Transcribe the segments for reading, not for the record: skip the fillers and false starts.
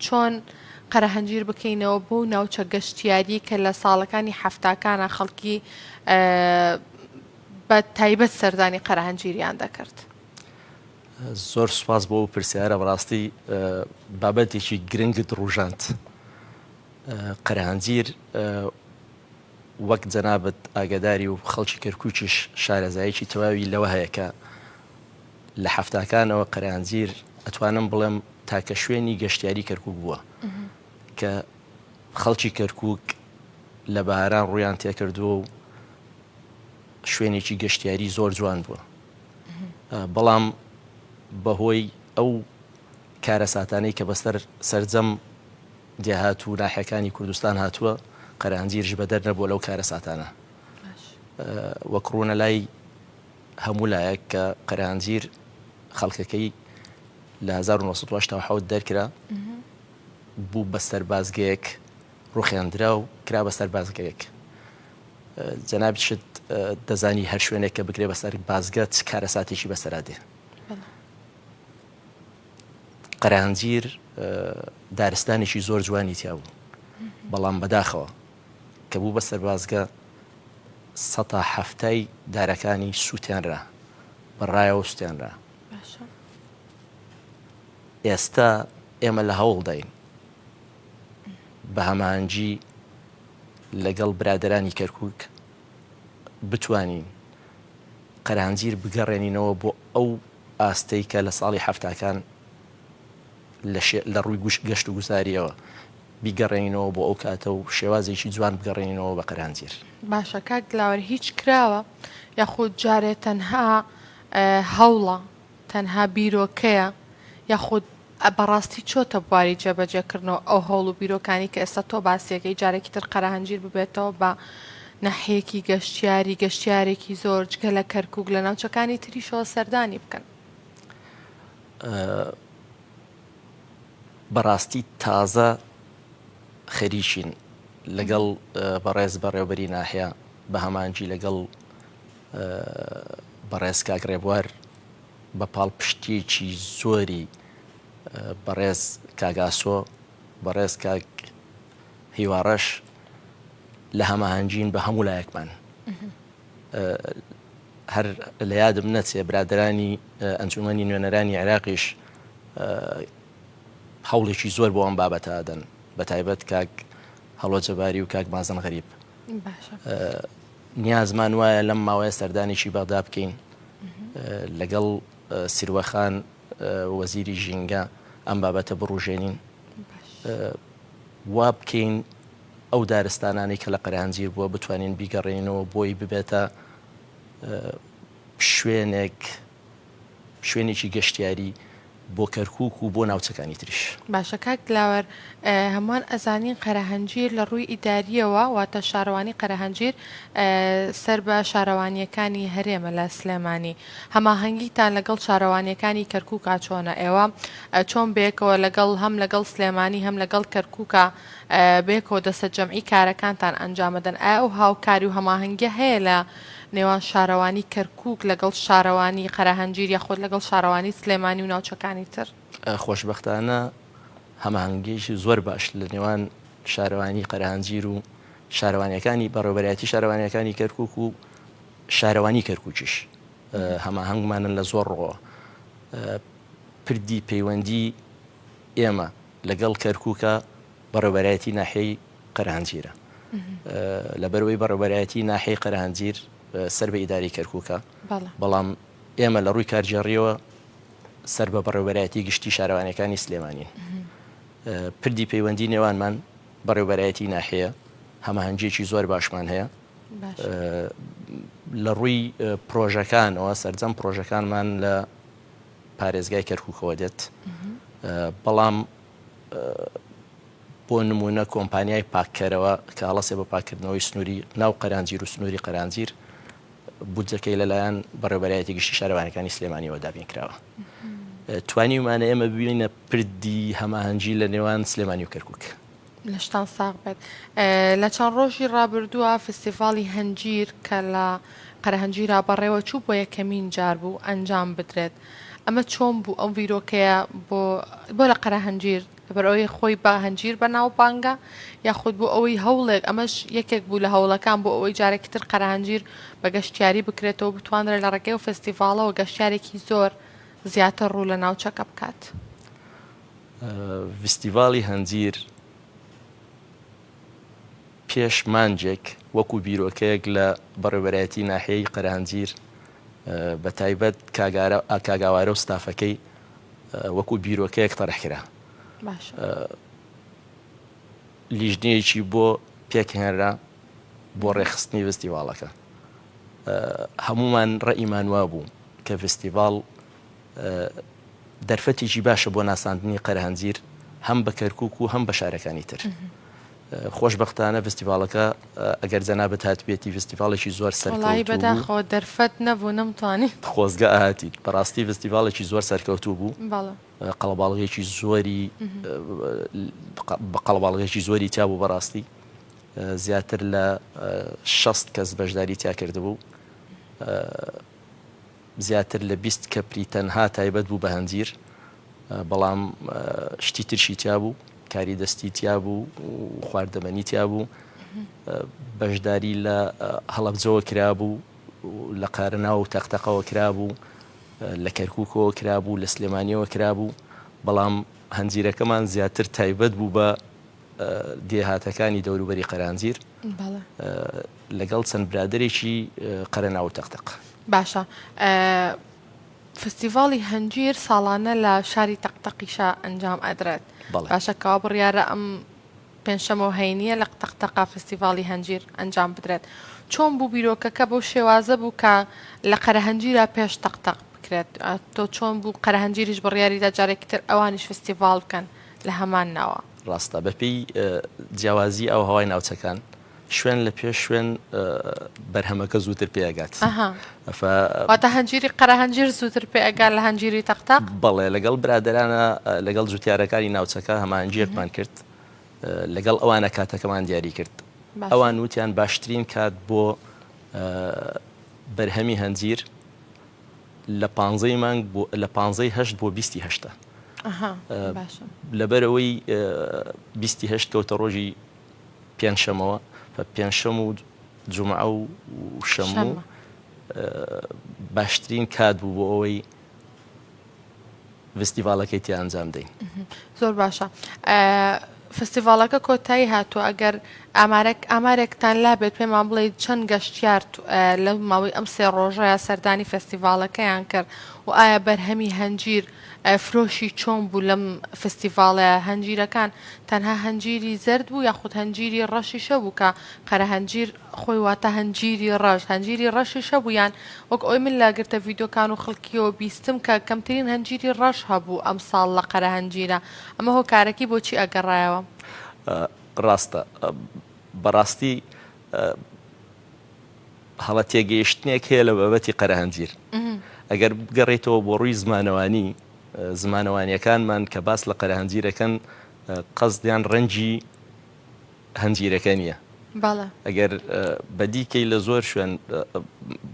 چۆن قەرەهەنجیر بکەینەوە بۆ ناوچە گەشتیاری کە لە ساڵەکانی حەفتاکانە خەڵکی بە تایبەت سەردانی قەرەهەنجیریان دەکرد. زۆر سوپاس بۆ پرسیارە بەڕاستی بابەتێکی گرنگت ڕوژاند. قەرەهەنجیر وەک جەنابەت ئاگاداری و خەڵکی کەرکووکیش شارەزایەکی تەواوی لەوە هەیە کە لە حەفتاکانەوە قەرەهەنجیر ئەتوانم بڵێم تاکە شوێنی گەشتیاری کەرکووک بووە کە خەڵکی کەرکووک لە بەهاران ڕوویان تێکردووە و شوێنێکی گەشتیاری زۆر جوان بووە. بەڵام بەهۆی ئەو کارە ساتانەی کە بەسەر سەرجەم دێهات و ناحیەکانی کوردستان هاتووە قەرەهەنجیرش بەدەر نەبووە لەو کارە ساتانە. وەک ڕوونە لای هەموو لایەک کە قەرەهەنجیر خەڵکەکەی لە 1970 دەرکرا بوو بە سەربازگەیەک ڕوخێندرا و کرا بە سەربازگەیەک. جەنابی شت دەزانی هەر شوێنێک کە بکرێ بەسەر بازگە چ کارە ساتێکی بەسەرا دێ. قەرەهەنجیر دارستانێکی زۆر جوانی تیا بوو، بەڵام بەداخەوە کە بوو بە سەربازگە 170 دارەکانی سووتێنرا بەڕایەوە سووتێنرا. ئێستا ئێمە لە هەوڵ داین بە هەماهەنگی لەگەڵ برادەرانی کەرکووک بتوانین قەرەهەنجیر بگەڕێنینەوە بۆ ئەو ئاستەی کە لە ساڵی حەفتاکان لە ڕووی گەشت و گوزاریەوە بیگەڕێنینەوە بۆ ئەو کاتە و شێوازێکی جوان بگەڕێنینەوە بە قەرەهەنجیر. باشە کاک دلاوەر هیچ کراوە یاخود جارێ تەنها هەوڵە تەنها بیرۆکەیە یاخود بەڕاستی چۆتە بواری جێبەجێکردنەوە ئەو هەوڵ و بیرۆکانی کە ئێستا تۆ باسیەکەی جارێکی تر قەرەهەنجیر ببێتەوە بە ناحەیەکی گەشتیارێکی زۆر جگە لە کەرکووک لە ناوچەکانی تریشەوە سەردانی بکەن؟ بەڕاستی تازە خەریکین لەگەڵ بەڕێز بەڕێوەبەری ناحیە بە هەمانجی لەگەڵ بەڕێز کاک ڕێبوار بە پاڵپشتیەکی زۆری بەڕێز کاگاسۆ بەڕێز کاک هیوارەش لە هەماهەنگین بە هەموو لایەکمان. هەر لە یادم نەچێ برادرانی ئەنجومەنی نوێنەرانی عێراقیش هەوڵێکی زۆر بۆ ئەم بابەتە دەن، بە تایبەت کاک هەڵۆ جەباری و کاک مازن غەریب. نیازمان وایە لەم ماوەیە سەردانێکی بەغدا بکەین لەگەڵ سیروەخان وەزیری ژینگە ئەم بابەتە بڕوژێنین وا بکەین ئەو دارستانانی کە لە قەرەهەنجیر بووە بتوانین بیگەڕێنەوە بۆی ببێتە شوێنێکی گەشتیاری بۆ کەرکووک و بۆ ناوچەکانی تریش. باشە کاک دلاوەر هەمووان ئەزانین قەرەهەنجیر لە ڕووی ئیداریەوە واتە شارەوانی قەرەهەنجیر سەر بە شارەوانیەکانی هەرێمە لە سلێمانی. هەماهەنگیتان لەگەڵ شارەوانیەکانی کەرکووکا چۆنە؟ ئێوە چۆن بێکەوە لەگەڵ هەم لەگەڵ سلێمانی هەم لەگەڵ کەرکووکە بێکەوە دەستە جەمعی کارەکانتان ئەنجامەدەن؟ ئایا ئەو هاوکاری و هەماهەنگی هەیە لە نێوان شارەوانی کەرکووک لەگەڵ شارەوانی قەرەهەنجیر یاخود لەگەڵ شارەوانی سلێمانی و ناوچەکانی تر؟ خۆشبەختانە هەماهەنگیشی زۆر باش لە نێوان شارەوانی قەرەهەنجیر و شارەوانیەکانی بەڕێوەبەرایەتی شارەوانیەکانی کەرکووک و شارەوانی کەرکووکیش هەماهەنگمانن لە زۆر ڕۆوە. پردی پەیوەندی ئێمە لەگەڵ کەرکووکە بەڕێوەبەرایەتی ناحیەی قەرەهەنجیرە. لەبەرەوەی بەڕێوەبەرایەتی ناحیەی قەرەهەنجیر سەر بە ئیداری کەرکووکە، بەڵام ئێمە لە ڕووی کارجێڕیەوە سەر بە بەڕێوەبەرایەتی گشتی شارەوانیەکانی سلێمانین. پردی پەیوەندی نێوانمان بەڕێوەبەرایەتی ناحیە هەماهەنگیەکی زۆر باشمان هەیە. لە ڕووی پرۆژەکانەوە سەرجەم پرۆژەکانمان لە پارێزگای کەرکووکەوە دێت، بەڵام بۆ نمونە کۆمپانیای پاککەرەوە کە هەڵەسێ بە پاکردنەوەی سنووری ناو قەرەهەنجیر و سنووری قەرەهەنجیر بودجەکەی لەلایەن بەڕێوەبەرایەتی گشتی شارەوانیەکانی سلێمانیەوە دابینکراوە. توانیمانە ئێمە ببینە پردی هەماهەنگی لە نێوان سلێمانی و کەرکووک. لە شتان ساغ بێت. لە چەند ڕۆژی ڕابردووە فستیڤاڵی هەنجیر کە لە قەرەهەنجیرا بەڕێوە چوو بۆ یەکەمین جار بوو ئەنجام بدرێت. ئەمە چۆن بوو ئەم ڤیرۆکەیە بۆ لە قەرەهەنجیر لەبەرەوەی خۆی بە هەنجیر بەناو بانگە یاخود بۆ ئەوەی هەوڵێک ئەمەش یەکێک بوو لە هەوڵەکان بۆ ئەوەی جارێکی تر قەرەهەنجیر بە گەشتیاری بکرێتەوە بتوانرێت لە ڕێگەی و فستیڤالەوە گەشتارێکی زۆر زیاتر ڕوو لە ناوچەکە بکات. فستیڤاڵی هەنجیر پێش مانجێک وەکو بیرۆکەیەک لە بەڕێوەبەرایەتی ناحیەی قەرەهەنجیر بە تایبەت کاگاوارە و ستافەکەی وەکو بیرۆکەیەک تەڕەحکرا. باش لیژنەیەکی بۆ پێکهێنرا بۆ ڕێخستنی فستیڤاڵەکە. هەمومان ڕەئیمان وا بوو کە فستیڤاڵ دەرفەتێکی باشە بۆ ناساندنی قەرەهەنجیر هەم بە کەرکووک و هەم بە شارەکانی تر. خۆشبەختانە فستیڤاڵەکە ئەگەر جەنابەت هاتبێتی فستیڤاڵێکی زۆر وڵی بەداخۆ دەرفەت نەبوو نەمتوانی خۆزگە ئاهاتیت بەڕاستی فستیڤاڵێکی زۆر سەرکەوتوو بوو قەڵەباڵغێکی زۆری بە قەڵەباڵغێکی زۆری تیا بوو بەڕاستی زیاتر لە 60 کەس بەشداری تیا کردبوو زیاتر لە 20 کەپری تەنها تایبەت بوو بە هەنجیر بەڵام شتی ترشی تیا بوو کاری دەستی تیا بوو و خواردەمەنی تیا بوو بەشداری لە هەڵەبجەوە کرابوو لە قارناوە و تەختەقەوە کرابوو لە کەرکووکەوە کرابوو لە سلێمانیەوە کرابوو بەڵام هەنجیرەکەمان زیاتر تایبەت بوو بە دێهاتەکانی دەوروبەری قەرەهەنجیر لەگەڵ چەند برادێکی قەرەناو و تەختەق. باشە فستیڤاڵی هەنجیر ساڵانە لە شاری تەختەقیشە ئەنجام ئەدرێت. باشە کەوا بڕیارە ئەم پێنجشەمە هەینیە لە تەختەقا فستیڤاڵی هەنجیر ئەنجام بدرێت. چۆن بوو بیرۆکەکە بەو شێوازە بوو کە لە قەرەهەنجیرە پێش تەختەق بکرێت تۆ چۆن بوو قەرەهەنجیریش بڕیاریدا جارێکی تر ئەوانیش فستیڤاڵ بکەن لە هەمان ناوە؟ ڕاستە بەپێی جیاوازی ئەو هەوای ناوچەکان شوێن لە پێش شوێن بەرهەمەکە زووتر پێگات واتە هەنجیری قەرەهەنجیر زووتر پێگات لە هەنجیری تەختەق؟ بەڵێ لەگەڵ برادرانە لەگەڵ جوتیارەکانی ناوچەکە هەمانجیەکمان کرد لەگەڵ ئەوانە کاتەکەمان دیاری کرد ئەوان وتیان باشترین کات بۆ بەرهەمی هەنجیر لە 15 مانگ لە 15 هەشت بۆ 28 لەبەرەوەی 28 کەوتە ڕۆژی پێنجشەمەوە پێنجشەم و جومعە و شەموو باشترین کات بوو بۆ ئەوەی فستیڤاڵەکەی تی ئەنجام دەین. زۆر باشە. فستیڤاڵەکە کۆتایی هاتووە ئەگەر ئامارێکتان لابێت پێمان بڵێ چەند گەشتیار لە ماوەی ئەم 3 ڕۆژەیە سەردانی فستیڤاڵەکەیان کرد و ئایا بەرهەمی هەنجیر فرۆشی چۆن بوو لەم فستیڤاڵەیە هەنجیرەکان تەنها هەنجیری زرد بوو یاخود هەنجیری ڕەشیشە بوو کە قەرەهەنجیر خۆی واتە هەنجیری ڕەش هەنجیری ڕەشیشە بوویان وەک ئەوی من لاگرتە ڤیدۆکان و خەڵکیەوە بیستم کە کەمترین هەنجیری ڕەش هەبوو ئەم ساڵ لە قەرەهەنجیرە ئەمە هۆکارەکی بۆچی ئەگەڕایەوە؟ ڕاستە بەڕاستی هەڵە تێگەیشتنێک هەیە لە بابەتی قەرەهەنجیر ئەگەر بگەڕێتەوە بۆ ڕووی زمانەوانیەکانمان کە باس لە قەرەهەنجیرەکەن قەزدیان ڕەنجی هەنجیرەکە نییە ئەگەر بەدیکەی لە زۆر شوێن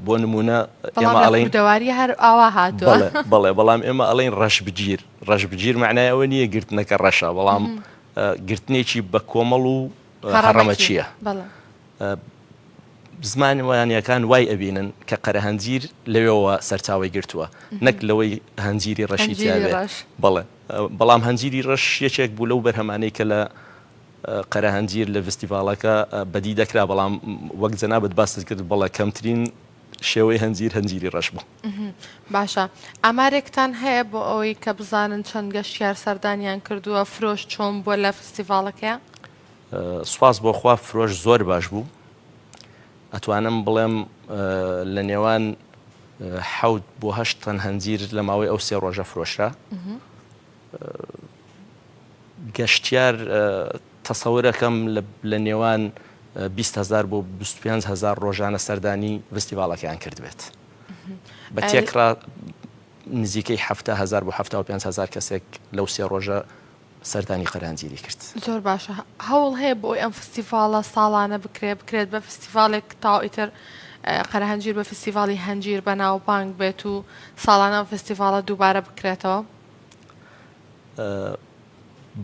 بۆ نمونە ئێمە ئەڵێن دەواری هەر ئاوا هاتووە بەڵێ بەڵام ئێمە ئەڵێن ڕەش بگیر معنایەوە نییە گرتنەکە ڕەشە بەڵام گرتنێکی بە کۆمەڵ و هەڕەمە چییە؟ زمانوانیەکان وای ئەبینن کە قەرەهەنجیر لەوێەوە سەرچاوی گرتووە نەک لەوەی هەنجیری ڕەشی تیاوێ بەڵام هەنجیری ڕەش یەکێک بوو لەو بەرهەمانەی کە لە قەرەهەنجیر لە فستیڤاڵەکە بەدی دەکرا بەڵام وەک جەنابەت باست کرد بەڵێ کەمترین شێوەی هەنجیری ڕەش بوو. باشە ئامارێکتان هەیە بۆ ئەوەی کە بزانن چەند گەشتیار سەردانیان کردووە فرۆش چۆن بۆ لە فستیڤاڵەکەیە؟ سوپاس بۆ خوا فرۆش زۆر باش بوو ئەتوانم بڵێم لە نێوان 7 بۆ 8 تەن هەنجیر لە ماوەی ئەو 3 ڕۆژە فرۆشرا گەشتیار تەسەورەکەم لە نێوان 20,000 بۆ 25,000 ڕۆژانە سەردانی فستیڤاڵەکەیان کردبێت بە تێکرا نزیکەی 7,000 بۆ 75,000 کەسێک لەو 3 ڕۆژە سەردانی قەرەهەنجیری کرد. زۆر باشە هەوڵ هەیە بۆ ئەم فستیڤاڵە ساڵانە بکرێت بە فستیڤالێک تاوئیتر قەرەهەنجیر بە فستیڤاڵی هەنجیر بە ناوبانگ بێت و ساڵانە فستیڤاڵە دووبارە بکرێتەوە؟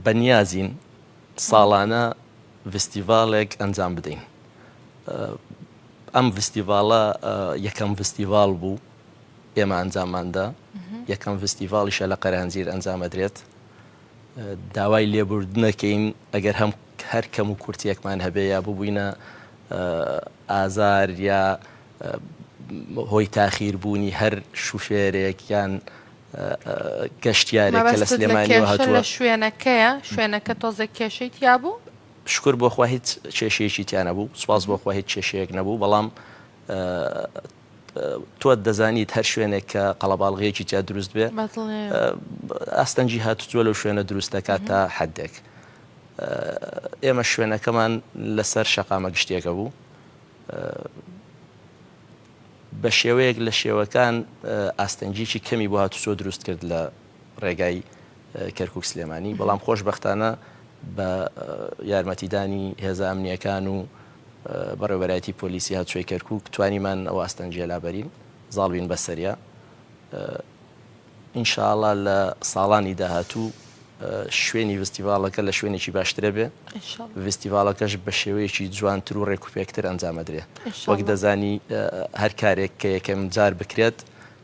بەنیازین ساڵانە فستیڤالێک ئەنجام بدەین. ئەم فستیڤالە یەکەم فستیڤال بوو ئێمە ئەنجاماندا، یەکەم فستیڤاڵیشە لە قەرهەنجیر ئەنجامەدرێت. داوای لێبوردنەکەین ئەگەر هەر کەم و کورتێکمان هەبێ یا ببووینە ئازار یا هۆی تاخیربوونی هەر شوفێرێک یان گەشتیارێک کە لە سلێمانیەوە هاتووە. شوێنەکەیە شوێنەکە تۆزە کێشەی تیا بوو؟ شکر بۆخوا هیچ کێشەیەکی تیا نەبوو، سوپاس بۆخوا هیچ کێشەیەک نەبوو، بەڵام تۆ دەزانیت هەر شوێنێک کە قەڵەباڵغەیەکی تیا دروست بێ ئاستەنجی هاتووە لەو شوێنە دروست دەکات تا حەدێک. ئێمە شوێنەکەمان لەسەر شەقامە گشتێکە بوو، بە شێوەیەک لە شێوەکان ئاستەنجیی کەمی بۆ هاتووە دروست کرد لە ڕێگای کەرکووک سلێمانی، بەڵام خۆشبەختانە بە یارمەتیدانی هێزە ئەمنیەکان و بەڕێوەبەرایەتی پۆلیسی هاتووەی کەرکووک توانیمان ئەو ئاستەنجیە لابەرین زاڵبین بەسەریا. ئینشاءڵڵا لە ساڵانی داهاتوو شوێنی فستیڤالەکە لە شوێنێکی باشترە بێ، فستیڤالەکەش بە شێوەیەکی جوانتر و ڕێکوپێکتر ئەنجامەدرێ. وەک دەزانی هەر کارێک کە یەکەم جار بکرێت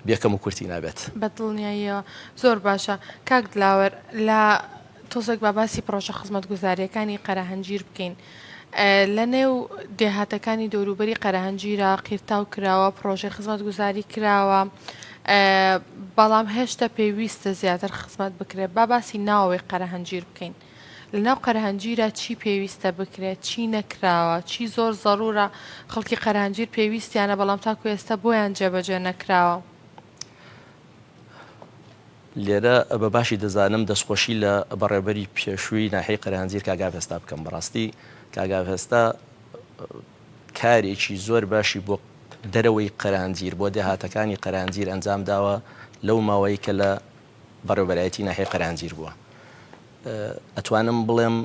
بێکەم و کورتی نابێت. بەدڵنیاییەوە زۆر باشە. کاک دلاوەر لە تۆزێک با باسی پرۆژە خزمەتگوزاریەکانی قەرەهەنجیر بکەین. لە نێو دێهاتەکانی دەوروبەری قەرەهەنجیرە قیرتاو کراوە، پرۆژەی خزمەتگوزاری کراوە، بەڵام هێشتا پێویستە زیاتر خزمەت بکرێت. با باسی ناوەوەی قەرەهەنجیر بکەین. لە ناو قەرەهەنجیرە چی پێویستە بکرێت، چی نەکراوە، چی زۆر زەڕورە خەڵکی قەرەهەنجیر پێویستیانە بەڵام تاکو ئێستا بۆیان جێبەجێ نەکراوە؟ لێرە بە باشی دەزانم دەستخۆشی لە بەڕێبەری پێشووی ناحەی قەرەهەنجیر کاگا فێستا بکەم. بەڕاستی کاگا فێستا کارێکی زۆر باشی بۆ دەرەوەی قەرەهەنجیر بۆ دێهاتەکانی قەرەهەنجیر ئەنجام داوە لەو ماوەی کە لە بەڕێوەبەرایەتی ناحەی قەرەهەنجیر بووە. ئەتوانم بڵێم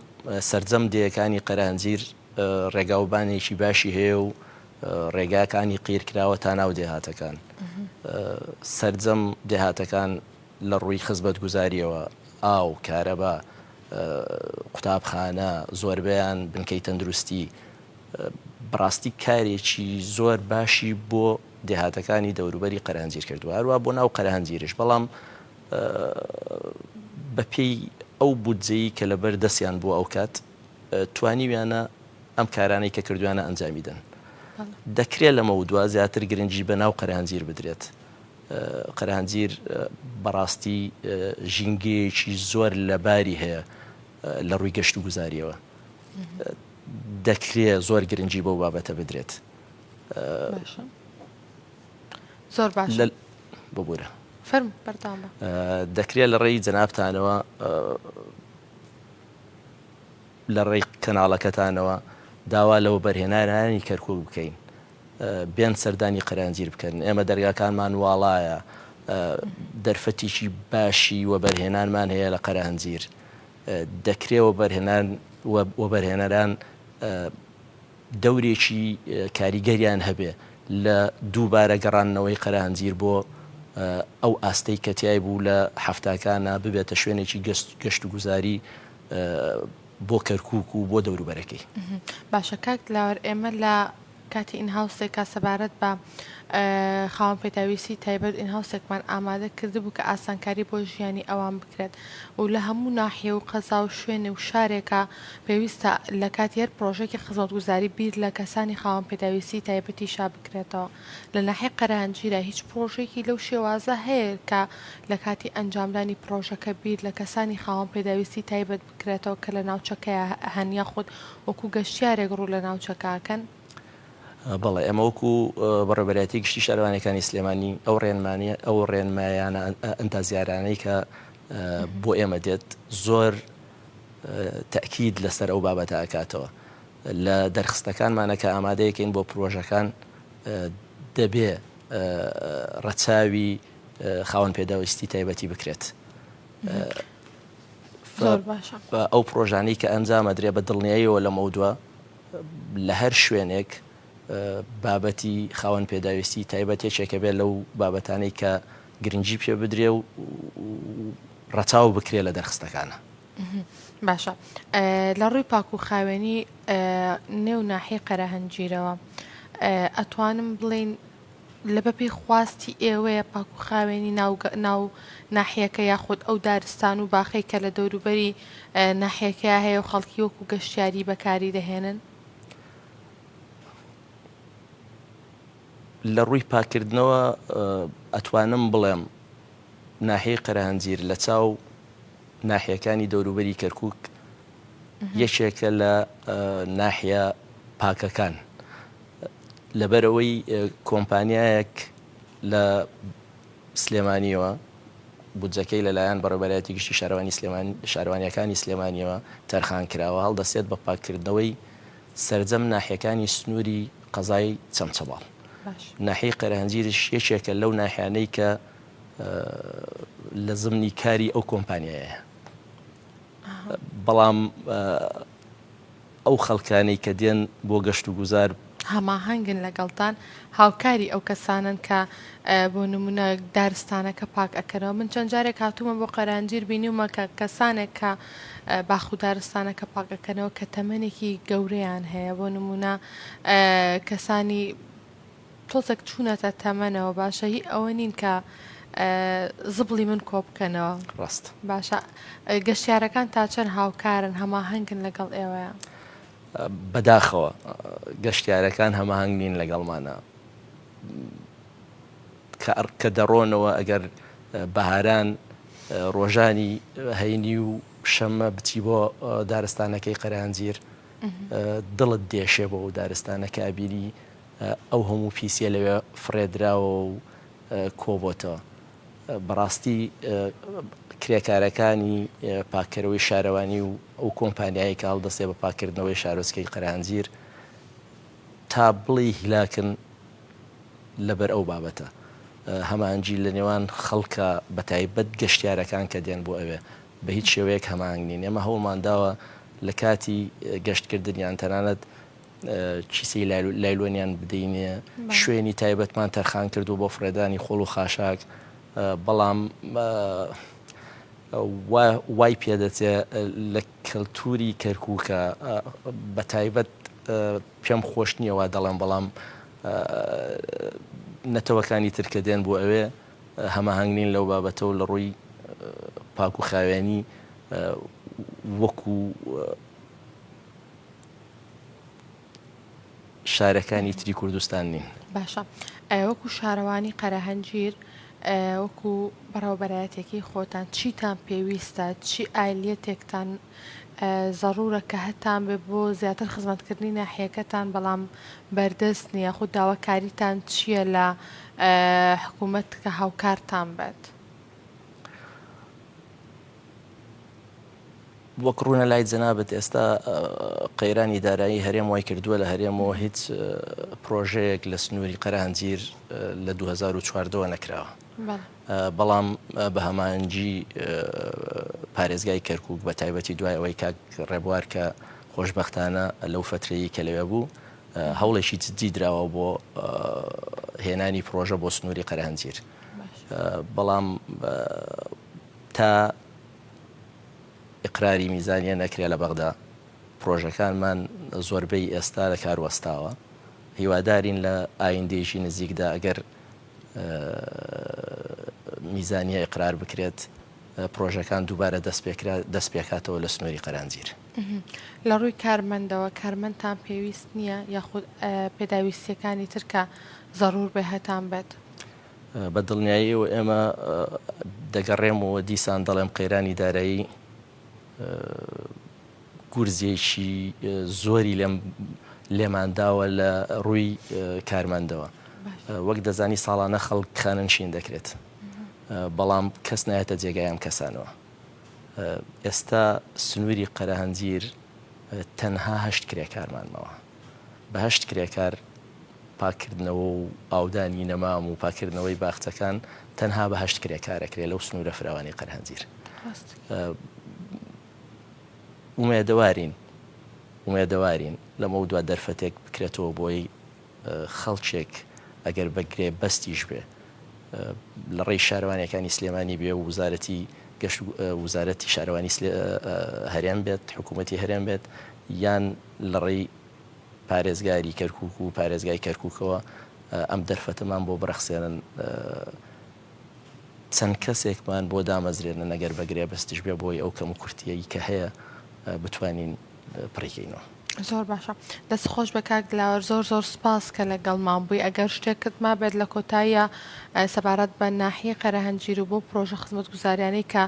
سەرجەم دێیەکانی قەرەهەنجیر ڕێگاوبانێکی باشی هەیە و ڕێگاکانی قیرکراوە تا ناو دێهاتەکان. سەرجەم دێهاتەکان لە ڕووی خزمەتگوزاریەوە ئاو، کارەبا، قوتابخانە، زۆربیان بنکەی تەندروستی، بەڕاستی کارێکی زۆر باشی بۆ دێهاتەکانی دەوروبەری قەرەهەنجیر کردووە، هەروە بۆ ناو قەرەهەنجیرش. بەڵام بەپێی ئەو بودجەی کە لەبەر دەستیان بوو ئەو کات توانیویانە ئەم کارانەی کە کردویانە ئەنجامیدەن. دەکرێت لەمە دووە زیاتر گرنگی بە ناو قەرەهەنجیر بدرێت. قەرەهەنجیر بەڕاستی ژینگەیەکی زۆر لەباری هەیە لە ڕووی گەشت و گوزاریەوە. دەکرێت زۆر گرنگی بەو بابەتە بدرێت. زۆر باشە. ببوورە فەرم بەردەوام بە. دەکرێت لە ڕێی جەنابتانەوە لە ڕێی کەناڵەکەتانەوە داوا لەوە بەرهێنانانی کەرکووک بکەین، بێن سەردانی قەرەهەنجیر بکەن. ئێمە دەرگاکانمان واڵایە، دەرفەتێکی باشی وەبەرهێنانمان هەیە لە قەرەهەنجیر. دەکرێت وەبەرهێنەران دەورێکی کاریگەریان هەبێ لە دووبارە گەڕانەوەی قەرەهەنجیر بۆ ئەو ئاستەی کە تیای بوو لە هەفتاکانە ببێتە شوێنێکی گەشت و گوزاری بۆ کەرکووک و بۆ دەوروبەرەکەی. باشە کاک دلاوەر، ئێمە لە کاتی ئینهاوسێکا سەبارەت بە خاوەن پێداویستی تایبەت ئینهاوسێکمان ئامادە کردبوو کە ئاسانکاری بۆ ژیانی ئەوان بکرێت و لە هەموو ناحیە و قەزا و شوێنێ و شارێکە پێویستە لە کاتی هەر پرۆژێکی خزمەتگوزاری بیر لە کەسانی خاوەن پێداویستی تایبەتی شا بکرێتەوە. لە ناحیە قەرەهەنجیرە هیچ پرۆژێکی لەو شێوازە هەیە کە لە کاتی ئەنجامدانی پرۆژەکە بیر لە کەسانی خاوەن پێداویستی تایبەت بکرێتەوە کە لە ناوچەکەیە هەنیا خۆت وەکو گەشتیارێک ڕوو لە ناوچەکەکەن؟ بەڵێ ئەمە وەکو بەڕێوەبەرایەتی گشتی شارەوانەکانی سلێمانی ئەو ڕێنمایانە ئەنتازیارانەی کە بۆ ئێمە دێت زۆر تەکید لەسەر ئەو بابەتە ئەکاتەوە. لە دەرخستەکانمانە کە ئامادەیەکەین بۆ پرۆژەکان دەبێ ڕەچاوی خاوەن پێداویستی تایبەتی بکرێت. ئەو پرۆژانەی کە ئەنجامەدرێ بە دڵنیاییەوە لە مەودووە لە هەر شوێنێک بابەتی خاوەن پێداویستی تایبەتێکێکە بێت لەو بابەتانەی کە گرنگی پێ بدرێ و ڕەچاو بکرێت لە دەرخستەکانە. باشە لە ڕووی پاک و خاوێنی نێو ناحی قەرەهەنجیرەوە ئەتوانم بڵێن لە بەپێی خواستی ئێوەیە پاک و خاوێنی ناو ناحیەکە یاخود ئەو دارستان و باخەی کە لە دەوروبەری ناحیەکە هەیە و خەڵکی وەکو گەشتیاری بەکاری دەهێنن لە ڕووی پاکردنەوە ئەتوانم بڵێم ناحەی قەرەهەنجیر لە چاو ناحیەکانی دەوروبەری کەرکووک یەکێکە لە ناحیە پاکەکان لەبەرەوەی کۆمپانیایەک لە سلێمانیەوە بودجەکەی لەلایەن بەڕێوەبەرایەتی گشتی شارەوانیەکانی سلێمانیەوە تەرخان کراوە هەڵدەسێت بە پاکردنەوەی سەرجەم ناحیەکانی سنووری قەزای چەمچەباڵ ناحیەی قەرەهەنجیرش یەکێکە لەو ناحیانەی کە لە زمنی کاری ئەو کۆمپانیایە بەڵام ئەو خەڵکانەی کە دێن بۆ گەشت و گوزار هەماهەنگن لەگەڵتان هاوکاری ئەو کەسانن کە بۆ نمونە دارستانەکە پاک ئەکەرەوە من چەند جارێک هاتوومە بۆ قەرەهەنجیر بینیومە کە کەسانێک کە باخ و دارستانەکە پاکەکەنەوە کە تەمەنێکی گەورەیان هەیە بۆ نمونە کەسانی تۆزێک چوونەتە تەمەنەوە باشە هی ئەوە نین کە زبڵی من کۆ بکەنەوە ڕاست باشە گەشتیارەکان تا چەند هاوکارن هەماهەنگن لەگەڵ ئێوەیە بەداخەوە گەشتیارەکان هەماهەنگ نین لەگەڵمانە کە دەڕۆنەوە ئەگەر بەهاران ڕۆژانی هەینی و شەمە بچی بۆ دارستانەکەی قەرەهەنجیر دڵت دێشێ بۆ ئەو دارستانەکە بینی ئەو هەموو پیسە لەوێ فرێدراوە و کۆبۆتەوە بەڕاستی کرێکارەکانی پاکەرەوەی شارەوانی و ئەو کۆمپانیایی کە هەڵدەسێ بە پاکردنەوەی شارۆچکەی قەرەهەنجیر تا بڵی هیلاکن لەبەر ئەو بابەتە هەمانجی لە نێوان خەڵکە بەتایبەت گەشتیارەکان کە دێن بۆ ئەوێ بە هیچ شێوەیەک هەماهنگ نین ئێمە هەوڵمانداوە لە کاتی گەشتکردنیان تەنانەت چیسی لایلۆنیان بدەینێ شوێنی تایبەتمان تەرخان کردو بۆ فرێدانی خۆڵ و خاشاک بەڵام وای پێدەچێ لە کەلتوری کەرکووکە بە تایبەت پێم خۆش نییەوە دەڵێم بەڵام نەتەوەکانی ترکە دێن بۆ ئەوێ هەماهەنگنین لەو بابەتە و لە ڕووی پاک و خاوێنی وەکو شارەکانی تری کوردستان نین باشە وەکو شارەوانی قەرەهەنجیر وەکو بەڕێوەبەرایەتێکی خۆتان چیتان پێویستە چی ئایلەتێکتان زەڕورە کە هەتان بێ بۆ زیاتر خزمەتکردنی ناحیەکەتان بەڵام بەردەست نییە خود داواکاریتان چییە لە حکوومەت کە هاوکارتان بێت وەک ڕوونە لای جەنابەت ئێستا قەیرانی دارایی هەرێم وای کردووە لە هەرێمەوە هیچ پرۆژەیەک لە سنووری قەرەهەنجیر لە 2014 نەکراوە بەڵام بە هەمانجی پارێزگای کەرکووک بە تایبەتی دوای ئەوەی کاک ڕێبوار کە خۆشبەختانە لەو فترەیە کە لەوێ بوو هەوڵێکی جدی دراوە بۆ هێنانی پرۆژە بۆ سنووری قەرەهەنجیر بەڵام تا ئیقراری میزانیە نەکرێ لە بەغدا پرۆژەکانمان زۆربەی ئێستا لە کاروەستاوە هیوادارین لە ئایندێژی نزیکدا ئەگەر میزانیە ئیقرار بکرێت پرۆژەکان دووبارە دەست پێکاتەوە لە سنووری قەرەهەنجیر لە ڕووی کارمەندەوە کارمەندتان پێویست نییە یاخود پێداویستیەکانی ترکە زەڕور بێ هەتان بێت بە دڵنیایی و ئێمە دەگەڕێمەوە دیسان دەڵێم قەیرانی دارایی گورزێکی زۆری لێمانداوە لە ڕووی کارمەندەوە وەک دەزانی ساڵانە خەڵک خاننشین دەکرێت بەڵام کەس نایەتە جێگای ئەم کەسانەوە ئێستا سنووری قەرەهەنجیر تەنها 8 کرێکارمانمەوە بە 8 کرێکار پاکردنەوە و ئاودانی نەمام و پاکردنەوەی باخچەکان تەنها بە 8 کرێکارەکرێت لەو سنوورە فراوانی قەرەهەنجیر ومێدەوارین لەمە دوا دەرفەتێک بکرێتەوە بۆی خەڵکێک ئەگەر بەگرێ بەستیش بێ لە ڕێی شارەوانیەکانی سلێمانی بێ و وزارەتی گەشت وزارەتی شارەوانی هەرێم بێت حکوومەتی هەرێم بێت یان لە ڕێی پارێزگاری کەرکووک و پارێزگای کەرکووکەوە ئەم دەرفەتەمان بۆ بڕەخسێنن چەند کەسێکمان بۆ دامەزرێنە نەگەر بەگرێ بەستش بێ بۆی ئەو کەم و کورتیەی کە هەیە بتوانین پڕیکەینەوە. زۆر باشە دەست خۆش بە کاک دلاوەر زۆر زۆر سپاس کە لەگەڵمان بووی ئەگەر شتێکت ما بێت لە کۆتاییە سەبارەت بە ناحیە قەرەهەنجیر و بۆ پرۆژە خزمەت گوزاریانەی کە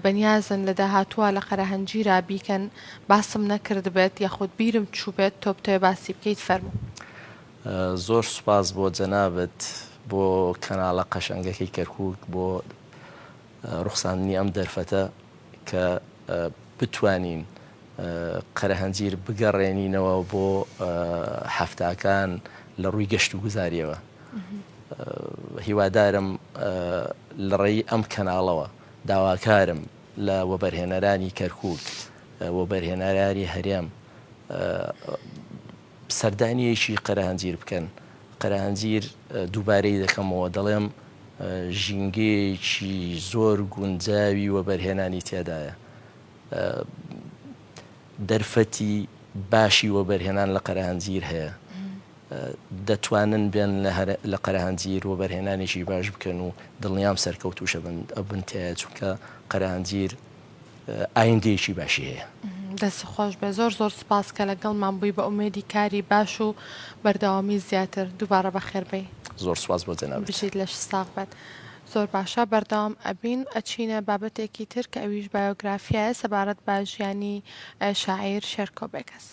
بەنیازن لە داهاتووە لە قەرەهەنجیرا بیکەن باسم نەکرد بێت یاخود بیرم چوو بێت تۆ بتوێ باسی بکەیت فەرموو. زۆر سوپاس بۆ جەنابەت بۆ کەناڵە قەشەنگەکەی کەرکووک بۆ ڕوخساندنی ئەم دەرفەتە کە بتوانین قەرەهەنجیر بگەڕێنینەوە بۆ هەفتاکان لە ڕووی گەشت و گوزاریەوە. هیوادارم لە ڕێی ئەم کەناڵەوە داواکارم لە وەبەرهێنەرانی کەرکووک وەبەرهێنەرانی هەرێم سەردانیەکی قەرەهەنجیر بکەن. قەرەهەنجیر دووبارەی دەکەمەوە دەڵێم ژینگەیەکی زۆر گونجاوی وەبەرهێنانی تێدایە. دەرفەتی باشی وەبەرهێنان لە قەرەهەنجیر هەیە دەتوانن بێن لە قەرەهەنجیر وەبەرهێنانێکی باش بکەن و دڵنیام سەرکەوتوشە بن تایە چونکە قەرەهەنجیر ئایندەیەکی باشی هەیە. دەست خۆش بێ زۆر زۆر سپاس کە لەگەڵمان بووی بە ئومێدی کاری باش و بەردەوامی زیاتر دووبارە بەخێربێ. زۆر سپاس بۆ جەنابەت. بژیت لەش ساغ بێت. زۆر باشە بەردەوام ئەبین ئەچینە بابەتێکی تر کە ئەویش بایۆگرافیایە سەبارەت بە ژیانی شاعیر شێرکۆ بێکەس.